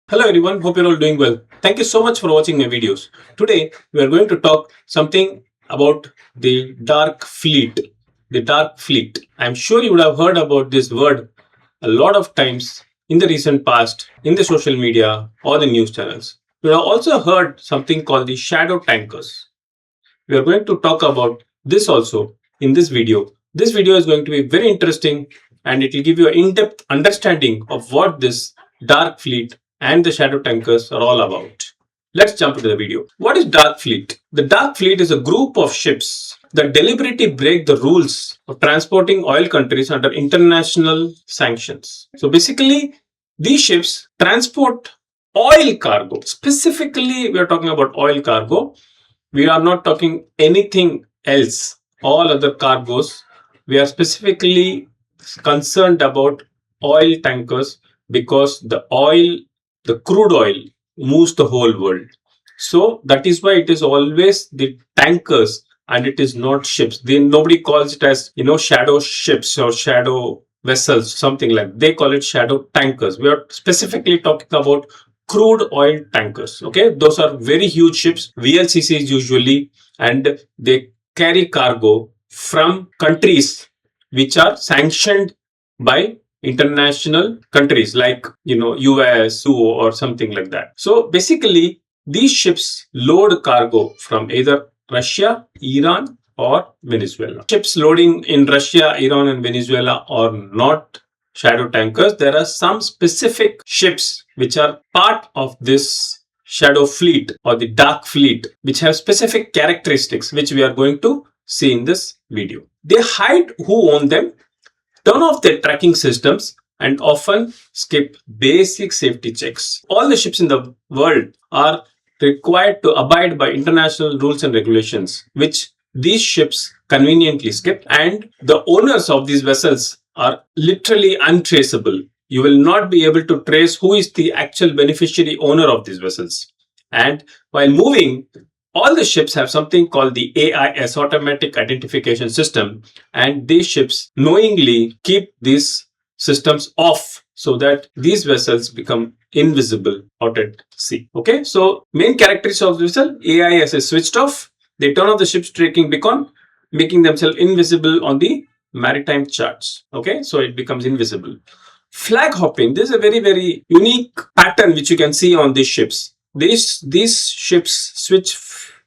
Hello everyone, hope you're all doing well. Thank you so much for watching my videos. Today we are going to talk something about the dark fleet. The dark fleet. I'm sure you would have heard about this word a lot of times in the recent past in the social media or the news channels. You have also heard something called the shadow tankers. We are going to talk about this also in this video. This video is going to be very interesting and it will give you an in-depth understanding of what this dark fleet and the shadow tankers are all about. Let's jump into the video. What is dark fleet? The dark fleet is a group of ships that deliberately break the rules of transporting oil countries under international sanctions. So basically, these ships transport oil cargo. Specifically, we are talking about oil cargo. We are not talking anything else. All other cargoes, we are specifically concerned about oil tankers because the crude oil moves the whole world. So that is why it is always the tankers and it is not ships. Nobody calls it as, shadow ships or shadow vessels, something like that. They call it shadow tankers. We are specifically talking about crude oil tankers. Okay, those are very huge ships, VLCCs usually, and they carry cargo from countries which are sanctioned by international countries like US or something like that. So basically these ships load cargo from either Russia, Iran or Venezuela. Ships loading in Russia, Iran and Venezuela are not shadow tankers. There are some specific ships which are part of this shadow fleet or the dark fleet which have specific characteristics which we are going to see in this video. They hide who own them, turn off their tracking systems, and often skip basic safety checks. All the ships in the world are required to abide by international rules and regulations, which these ships conveniently skip, and the owners of these vessels are literally untraceable. You will not be able to trace who is the actual beneficiary owner of these vessels. And while moving, all the ships have something called the AIS, Automatic Identification System, and these ships knowingly keep these systems off so that these vessels become invisible out at sea. Okay, so main characteristics of the vessel: AIS is switched off. They turn off the ship's tracking beacon, making themselves invisible on the maritime charts. Okay, so it becomes invisible. Flag hopping. This is a very, very unique pattern which you can see on these ships. These ships switch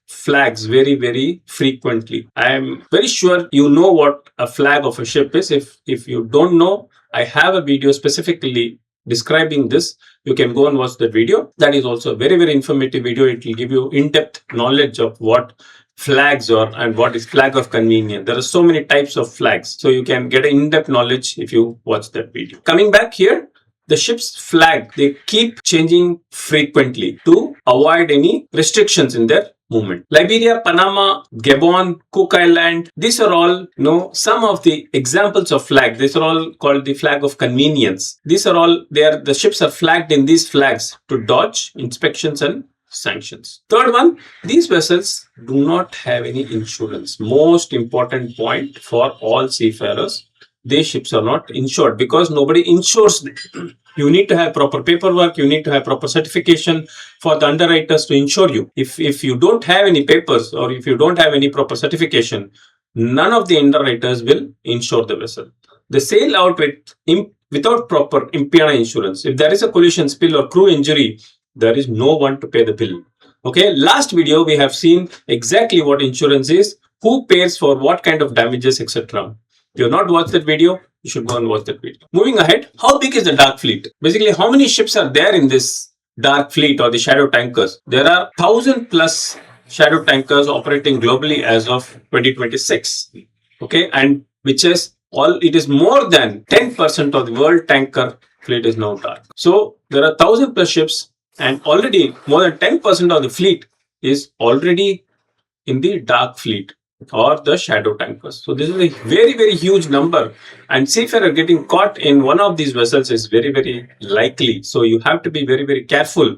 flags very, very frequently. I am very sure you know what a flag of a ship is. If you don't know, I have a video specifically describing this. You can go and watch that video. That is also a very, very informative video. It will give you in-depth knowledge of what flags are and what is flag of convenience. There are so many types of flags. So you can get an in-depth knowledge if you watch that video. Coming back here, the ship's flag, they keep changing frequently to avoid any restrictions in their movement. Liberia, Panama, Gabon, Cook Island, these are all some of the examples of flag. These are all called the flag of convenience. These are all the ships are flagged in these flags to dodge inspections and sanctions. Third one, these vessels do not have any insurance. Most important point for all seafarers. These ships are not insured because nobody insures them. You need to have proper paperwork. You need to have proper certification for the underwriters to insure you. If you don't have any papers or if you don't have any proper certification, none of the underwriters will insure the vessel. They sail out without proper impiana insurance. If there is a collision, spill or crew injury, there is no one to pay the bill. Okay, last video we have seen exactly what insurance is, who pays for what kind of damages, etc. If you have not watched that video, you should go and watch that video. Moving ahead, how big is the dark fleet? Basically, how many ships are there in this dark fleet or the shadow tankers? There are 1,000+ shadow tankers operating globally as of 2026. Okay, and which is it is more than 10% of the world tanker fleet is now dark. So there are 1,000+ ships, and already more than 10% of the fleet is already in the dark fleet or the shadow tankers. So this is a very, very huge number, and seafarer getting caught in one of these vessels is very, very likely. So you have to be very, very careful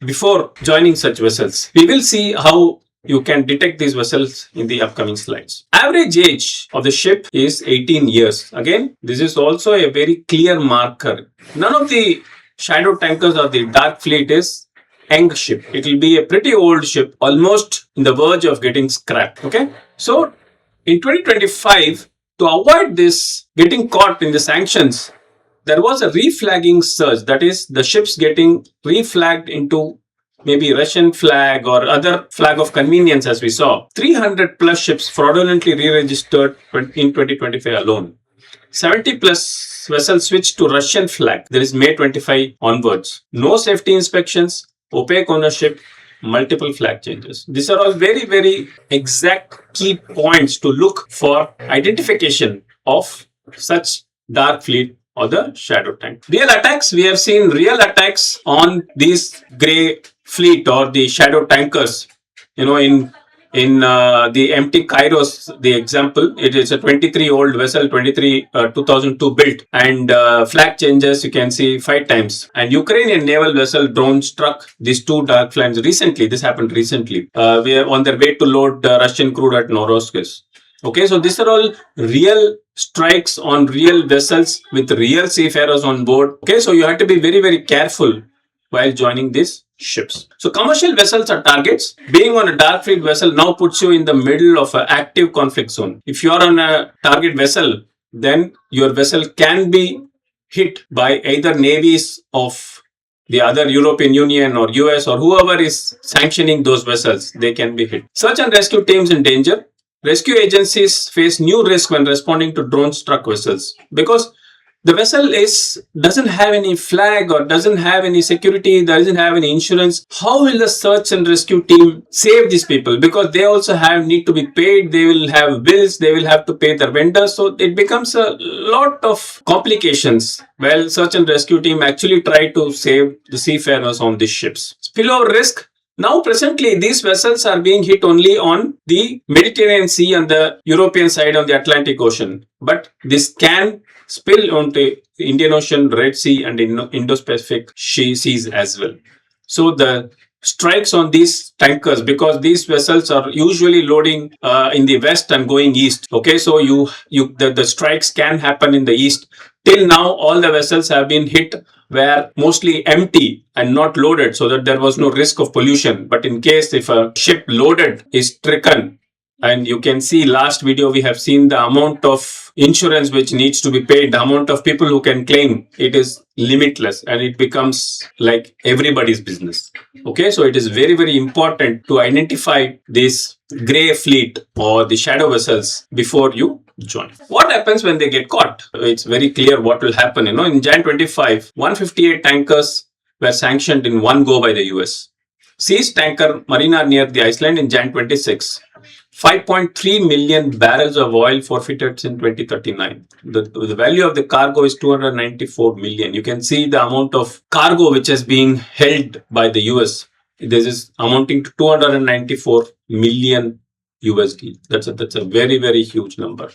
before joining such vessels. We will see how you can detect these vessels in the upcoming slides. Average age of the ship is 18 years. Again, this is also a very clear marker. None of the shadow tankers or the dark fleet is young ship. It will be a pretty old ship, almost in the verge of getting scrapped. Okay, so in 2025, to avoid this getting caught in the sanctions, there was a reflagging surge. That is, the ships getting reflagged into maybe Russian flag or other flag of convenience, as we saw. 300 plus ships fraudulently re-registered in 2025 alone. 70 plus vessels switched to Russian flag. There is May 25 onwards. No safety inspections, opaque ownership, multiple flag changes. These are all very, very exact key points to look for identification of such dark fleet or the shadow tank. Real attacks, we have seen real attacks on these grey fleet or the shadow tankers. You know, in the MT Kairos, the example, it is a 23-old vessel, 2002 built, and flag changes you can see 5 times. And Ukrainian naval vessel drone struck these 2 dark flames recently. This happened recently. We are on their way to load Russian crude at Novorossiysk. Okay, so these are all real strikes on real vessels with real seafarers on board. Okay, so you have to be very, very careful while joining these ships. So commercial vessels are targets. Being on a dark fleet vessel now puts you in the middle of an active conflict zone. If you are on a target vessel, then your vessel can be hit by either navies of the other European Union or US or whoever is sanctioning those vessels. They can be hit. Search and rescue teams in danger. Rescue agencies face new risk when responding to drone struck vessels because the vessel doesn't have any flag or doesn't have any security, doesn't have any insurance. How will the search and rescue team save these people? Because they also need to be paid. They will have bills. They will have to pay their vendors. So it becomes a lot of complications. Well, search and rescue team actually try to save the seafarers on these ships. Spillover risk. Now, presently, these vessels are being hit only on the Mediterranean Sea and the European side on the Atlantic Ocean. But this can spill onto Indian Ocean, Red Sea, and Indo-Pacific seas as well. So the strikes on these tankers, because these vessels are usually loading in the west and going east. Okay, so the strikes can happen in the east. Till now, all the vessels have been hit were mostly empty and not loaded, so that there was no risk of pollution. But in case if a ship loaded is stricken, and you can see last video we have seen the amount of insurance which needs to be paid, the amount of people who can claim, it is limitless and it becomes like everybody's business. Okay, so it is very, very important to identify this grey fleet or the shadow vessels before you join. What happens when they get caught? It's very clear what will happen. In Jan 25, 158 tankers were sanctioned in one go by the US. Seized tanker Marina near the Iceland in Jan 26. 5.3 million barrels of oil forfeited in 2039. The value of the cargo is 294 million. You can see the amount of cargo which is being held by the US. This is amounting to 294 million USD. That's a very, very huge number.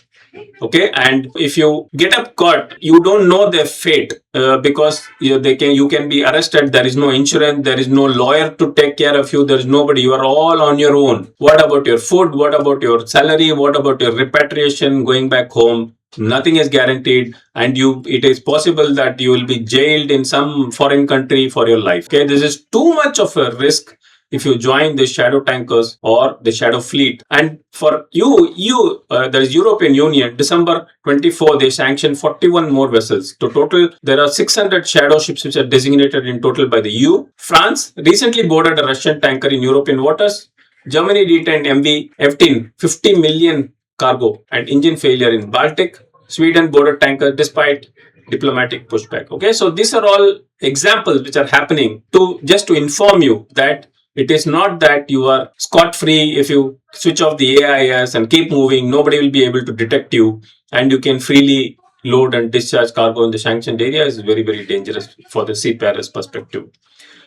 Okay, and if you get up caught, you don't know their fate because you can be arrested. There is no insurance. There is no lawyer to take care of you. There is nobody. You are all on your own. What about your food? What about your salary? What about your repatriation going back home? Nothing is guaranteed, and it is possible that you will be jailed in some foreign country for your life. Okay, this is too much of a risk if you join the shadow tankers or the shadow fleet. And for there is European Union, December 24, they sanctioned 41 more vessels. To total, there are 600 shadow ships which are designated in total by the EU. France recently boarded a Russian tanker in European waters. Germany detained MV F-10, 50 million cargo and engine failure in Baltic. Sweden boarded tanker despite diplomatic pushback. Okay, so these are all examples which are happening just to inform you that it is not that you are scot-free. If you switch off the AIS and keep moving, nobody will be able to detect you, and you can freely load and discharge cargo in the sanctioned area. Is very, very dangerous for the seafarer's perspective.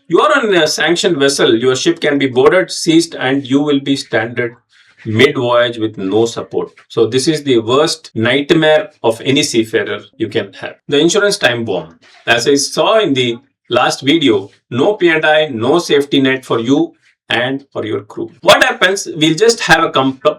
You are on a sanctioned vessel, your ship can be boarded, seized, and you will be stranded mid-voyage with no support. So this is the worst nightmare of any seafarer you can have. The insurance time bomb. As I saw in the last video, no P&I, no safety net for you and for your crew. What happens? We'll just have a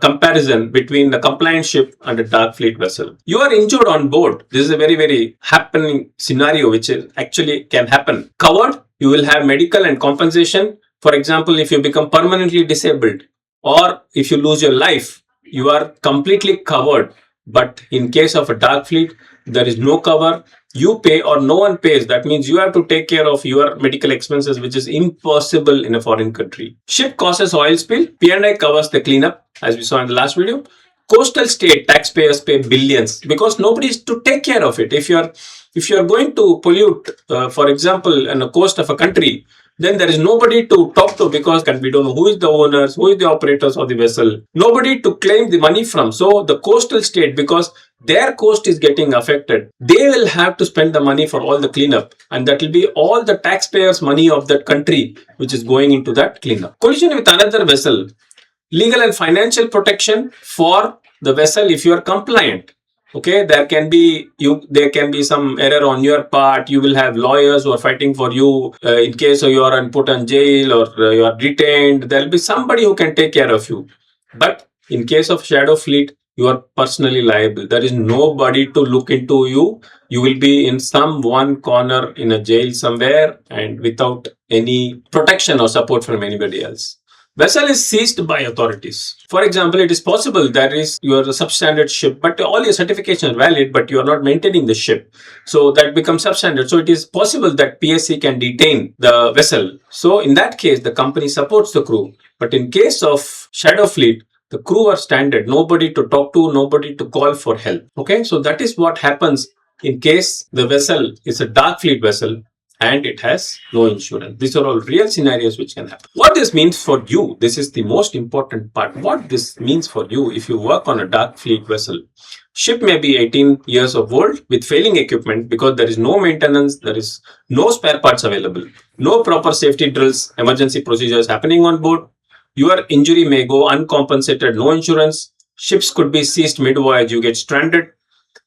comparison between the compliant ship and a dark fleet vessel. You are injured on board. This is a very, very happening scenario which is actually can happen. Covered, you will have medical and compensation. For example, if you become permanently disabled or if you lose your life, you are completely covered. But in case of a dark fleet, there is no cover. You pay or no one pays. That means you have to take care of your medical expenses, which is impossible in a foreign country. Ship causes oil spill. P&I covers the cleanup, as we saw in the last video. Coastal state taxpayers pay billions because nobody is to take care of it. If you are going to pollute, for example, on the coast of a country, then there is nobody to talk to because we don't know who is the owners, who is the operators of the vessel, nobody to claim the money from. So the coastal state, because their coast is getting affected, they will have to spend the money for all the cleanup, and that will be all the taxpayers' money of that country which is going into that cleanup. Collision with another vessel, legal and financial protection for the vessel if you are compliant. Okay, there can be some error on your part. You will have lawyers who are fighting for you in case you are put on jail or you are detained. There will be somebody who can take care of you. But in case of shadow fleet, you are personally liable. There is nobody to look into you. You will be in some one corner in a jail somewhere and without any protection or support from anybody else. Vessel is seized by authorities. For example, it is possible that you are a substandard ship, but all your certifications are valid, but you are not maintaining the ship. So that becomes substandard. So it is possible that PSC can detain the vessel. So in that case, the company supports the crew. But in case of shadow fleet, the crew are standard. Nobody to talk to, nobody to call for help. Okay, so that is what happens in case the vessel is a dark fleet vessel and it has no insurance. These are all real scenarios which can happen. What this means for you, this is the most important part. What this means for you if you work on a dark fleet vessel. Ship may be 18 years of old with failing equipment because there is no maintenance, there is no spare parts available, no proper safety drills, emergency procedures happening on board. Your injury may go uncompensated, no insurance. Ships could be seized mid-voyage, you get stranded.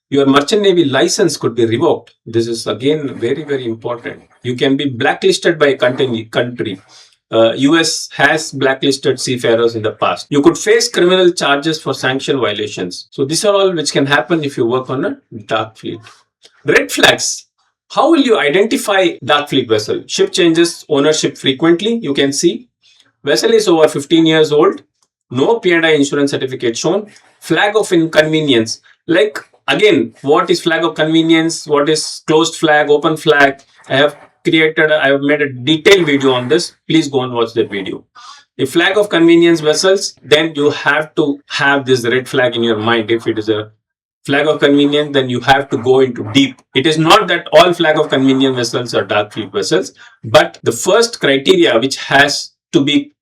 Your merchant navy license could be revoked. This is again very, very important. You can be blacklisted by a country. US has blacklisted seafarers in the past. You could face criminal charges for sanction violations. So these are all which can happen if you work on a dark fleet. Red flags. How will you identify dark fleet vessel? Ship changes ownership frequently. You can see vessel is over 15 years old. No P&I insurance certificate shown. Flag of inconvenience. Like again, what is flag of convenience? What is closed flag, open flag? I have made a detailed video on this. Please go and watch that video. If flag of convenience vessels, then you have to have this red flag in your mind. If it is a flag of convenience, then you have to go into deep. It is not that all flag of convenience vessels are dark fleet vessels, but the first criteria which has to be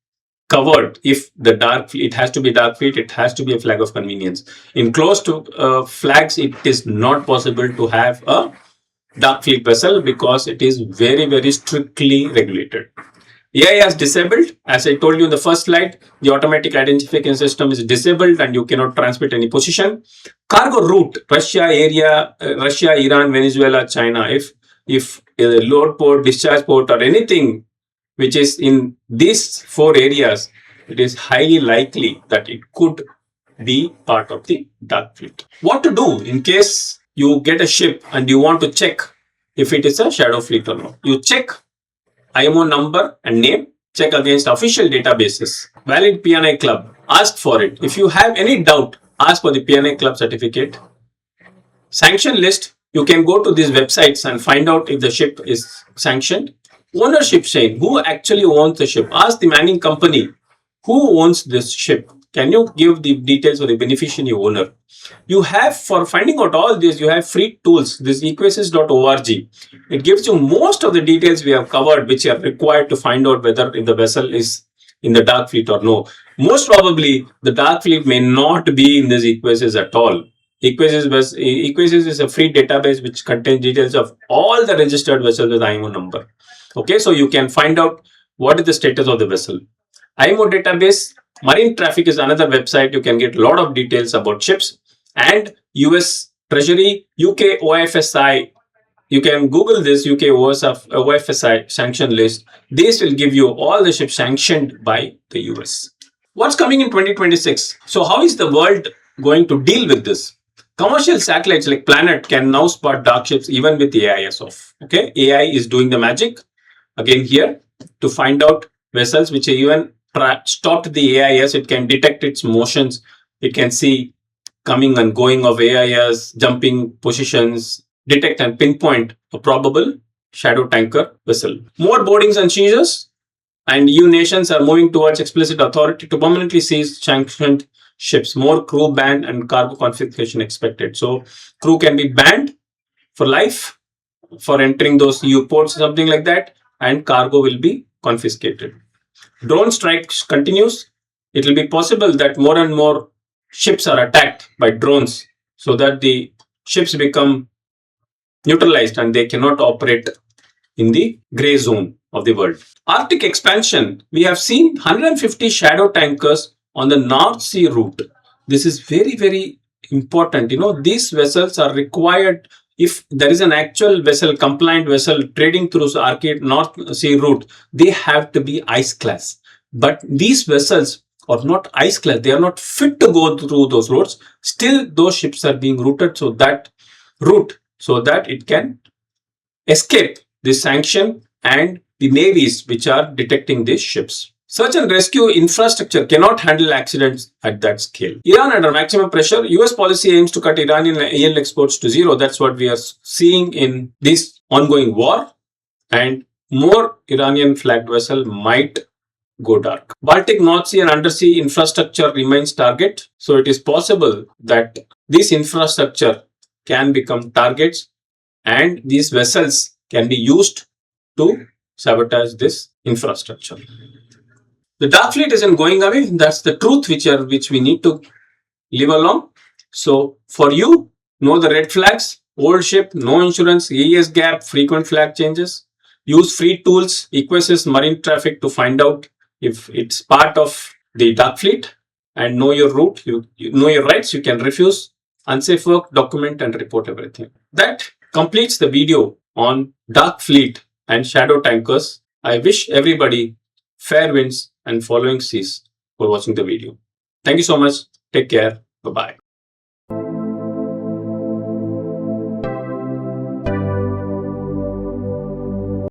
covered, if the dark fleet, it has to be dark fleet, it has to be a flag of convenience. In closed flags, it is not possible to have a dark fleet vessel because it is very, very strictly regulated. AIS disabled. As I told you in the first slide, the automatic identification system is disabled and you cannot transmit any position. Cargo route, Russia, Iran, Venezuela, China. If a load port, discharge port or anything which is in these 4 areas, it is highly likely that it could be part of the dark fleet. What to do in case you get a ship and you want to check if it is a shadow fleet or not? You check IMO number and name, check against official databases, valid P&I club, ask for it. If you have any doubt, ask for the P&I club certificate. Sanction list, you can go to these websites and find out if the ship is sanctioned. Ownership chain, who actually owns the ship? Ask the manning company, who owns this ship? Can you give the details of the beneficiary owner? You have, for finding out all this, you have free tools. This equasis.org. It gives you most of the details we have covered, which are required to find out whether if the vessel is in the dark fleet or no. Most probably, the dark fleet may not be in this equasis at all. Equasis is a free database which contains details of all the registered vessels with IMO number. Okay, so you can find out what is the status of the vessel. IMO database, Marine Traffic is another website. You can get a lot of details about ships. And US Treasury, UK OFSI you can Google this UK OFSI sanction list. This will give you all the ships sanctioned by the US. What's coming in 2026? So how is the world going to deal with this? Commercial satellites like Planet can now spot dark ships even with AIS off. Okay, AI is doing the magic again here to find out vessels which even stopped the AIS. It can detect its motions. It can see coming and going of AIS, jumping positions, detect and pinpoint a probable shadow tanker vessel. More boardings and seizures, and EU nations are moving towards explicit authority to permanently seize sanctioned ships. More crew ban and cargo confiscation expected. So crew can be banned for life for entering those EU ports, something like that, and cargo will be confiscated. Drone strikes continues. It will be possible that more and more ships are attacked by drones so that the ships become neutralized and they cannot operate in the gray zone of the world. Arctic expansion. We have seen 150 shadow tankers on the North Sea route. This is very, very important. These vessels are required. If there is an actual vessel, compliant vessel trading through the Arctic North Sea route, they have to be ice class. But these vessels are not ice class. They are not fit to go through those routes. Still, those ships are being routed so that it can escape the sanction and the navies which are detecting these ships. Search and rescue infrastructure cannot handle accidents at that scale. Iran under maximum pressure. US policy aims to cut Iranian oil exports to zero. That's what we are seeing in this ongoing war. And more Iranian flagged vessel might go dark. Baltic North Sea and undersea infrastructure remains target. So it is possible that this infrastructure can become targets and these vessels can be used to sabotage this infrastructure. The dark fleet isn't going away. That's the truth which we need to live along. So for you, know the red flags: old ship, no insurance, AES gap, frequent flag changes. Use free tools, Equasis Marine Traffic to find out if it's part of the dark fleet, and know your route. You know your rights. You can refuse unsafe work, document and report everything. That completes the video on dark fleet and shadow tankers. I wish everybody fair winds and following seas for watching the video. Thank you so much. Take care. Bye-bye.